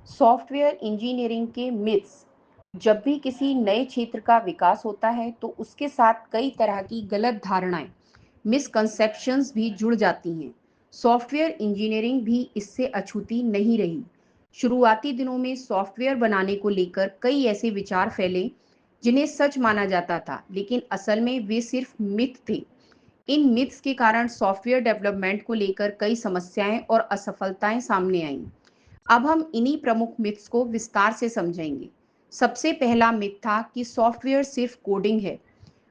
Software engineering के myths. जब भी किसी नए क्षेत्र का विकास होता है तो उसके साथ कई तरह की गलत धारणाएं, मिसकंसेप्शंस भी जुड़ जाती हैं। सॉफ्टवेयर इंजीनियरिंग भी इससे अछूती नहीं रही। शुरुआती दिनों में सॉफ्टवेयर बनाने को लेकर कई ऐसे विचार फैले जिन्हें सच माना जाता था, लेकिन असल में वे सिर्फ मिथ थे। इन मिथ्स के कारण सॉफ्टवेयर डेवलपमेंट को लेकर कई समस्याएं और असफलताएं सामने आईं। अब हम इन्हीं प्रमुख मिथ्स को विस्तार से समझेंगे। सबसे पहला मिथ था कि सॉफ्टवेयर सिर्फ कोडिंग है।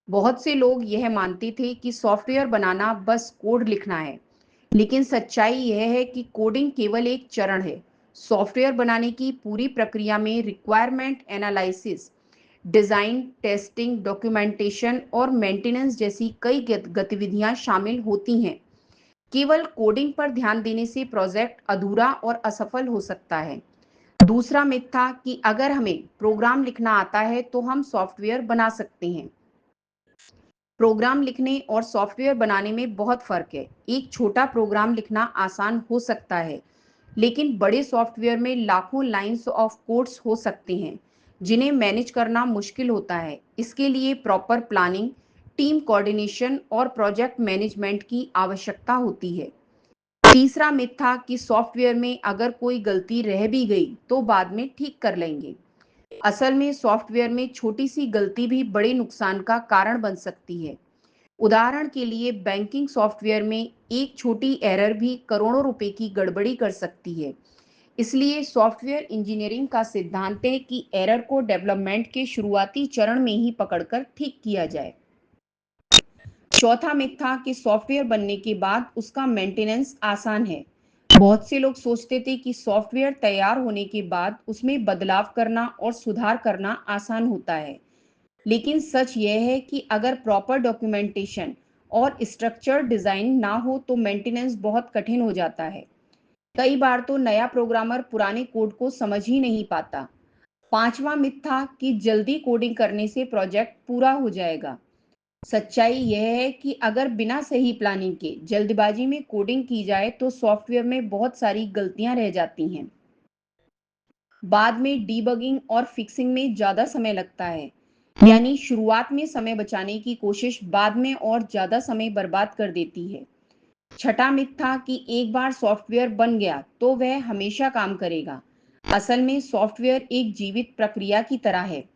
बहुत से लोग यह मानते थे कि सॉफ्टवेयर बनाना बस कोड लिखना है, लेकिन सच्चाई यह है कि कोडिंग केवल एक चरण है। सॉफ्टवेयर बनाने की पूरी प्रक्रिया में requirement analysis, design, testing, documentation और मेंटेनेंस जैसी कई गतिविधियां शामिल होती हैं। केवल कोडिंग पर ध्यान देने से प्रोजेक्ट अधूरा और असफल हो सकता है। दूसरा मिथ था कि अगर हमें प्रोग्राम लिखना आता है तो हम सॉफ्टवेयर बना सकते हैं। प्रोग्राम लिखने और सॉफ्टवेयर बनाने में बहुत फर्क है। एक छोटा प्रोग्राम लिखना आसान हो सकता है, लेकिन बड़े सॉफ्टवेयर में लाखों लाइंस ऑफ कोड्स हो सकते हैं, जिन्हें मैनेज करना मुश्किल होता है। इसके लिए प्रॉपर प्लानिंग, टीम कोऑर्डिनेशन और प्रोजेक्ट मैनेजमेंट की आवश्यकता होती है। तीसरा मिथ था कि सॉफ्टवेयर में अगर कोई गलती रह भी गई तो बाद में ठीक कर लेंगे। असल में सॉफ्टवेयर में छोटी सी गलती भी बड़े नुकसान का कारण बन सकती है। उदाहरण के लिए बैंकिंग सॉफ्टवेयर में एक छोटी एरर भी करोड़ों रुपए की गड़बड़ी कर सकती है। इसलिए सॉफ्टवेयर इंजीनियरिंग का सिद्धांत है कि एरर को डेवलपमेंट के शुरुआती चरण में ही पकड़कर ठीक किया जाए। चौथा मिथ था कि सॉफ्टवेयर बनने के बाद उसका मेंटेनेंस आसान है। बहुत से लोग सोचते थे कि सॉफ्टवेयर तैयार होने के बाद उसमें बदलाव करना और सुधार करना आसान होता है, लेकिन सच यह है कि अगर प्रॉपर डॉक्यूमेंटेशन और स्ट्रक्चर्ड डिजाइन ना हो तो मेंटेनेंस बहुत कठिन हो जाता है। कई बार तो नया प्रोग्रामर पुराने कोड को समझ ही नहीं पाता। पांचवा मिथ था कि जल्दी कोडिंग करने से प्रोजेक्ट पूरा हो जाएगा। सच्चाई यह है कि अगर बिना सही प्लानिंग के जल्दबाजी में कोडिंग की जाए तो सॉफ्टवेयर में बहुत सारी गलतियां रह जाती हैं। बाद में डीबगिंग और फिक्सिंग में ज़्यादा समय लगता है। यानी शुरुआत में समय बचाने की कोशिश बाद में और ज़्यादा समय बर्बाद कर देती है। छठा मिथ था कि एक बार सॉफ्टवेयर बन गया तो वह हमेशा काम करेगा। असल में सॉफ्टवेयर एक जीवित प्रक्रिया की तरह है।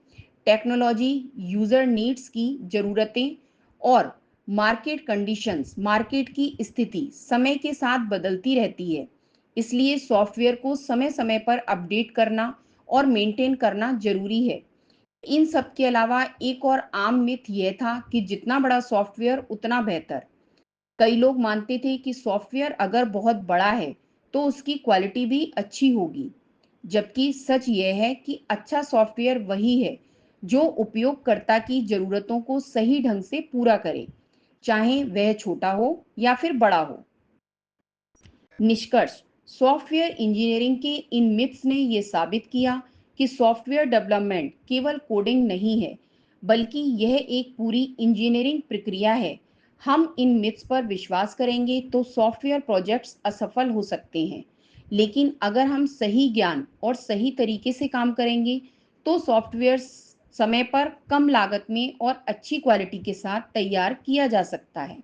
टेक्नोलॉजी, यूजर नीड्स की जरूरतें और मार्केट कंडीशंस, मार्केट की स्थिति समय के साथ बदलती रहती है। इसलिए सॉफ्टवेयर को समय समय पर अपडेट करना और मेंटेन करना जरूरी है। इन सब के अलावा एक और आम मिथ यह था कि जितना बड़ा सॉफ्टवेयर उतना बेहतर। कई लोग मानते थे कि सॉफ्टवेयर अगर बहुत बड़ा है तो उसकी क्वालिटी भी अच्छी होगी, जबकि सच यह है कि अच्छा सॉफ्टवेयर वही है जो उपयोगकर्ता की जरूरतों को सही ढंग से पूरा करे, चाहे वह छोटा हो या फिर बड़ा हो। निष्कर्ष। सॉफ्टवेयर इंजीनियरिंग के इन मिथ्स ने यह साबित किया कि सॉफ्टवेयर डेवलपमेंट केवल कोडिंग नहीं है, बल्कि यह एक पूरी इंजीनियरिंग प्रक्रिया है। हम इन मिथ्स पर विश्वास करेंगे तो सॉफ्टवेयर प्रोजेक्ट्स असफल हो सकते हैं, लेकिन अगर हम सही ज्ञान और सही तरीके से काम करेंगे तो सॉफ्टवेयर समय पर, कम लागत में और अच्छी क्वालिटी के साथ तैयार किया जा सकता है।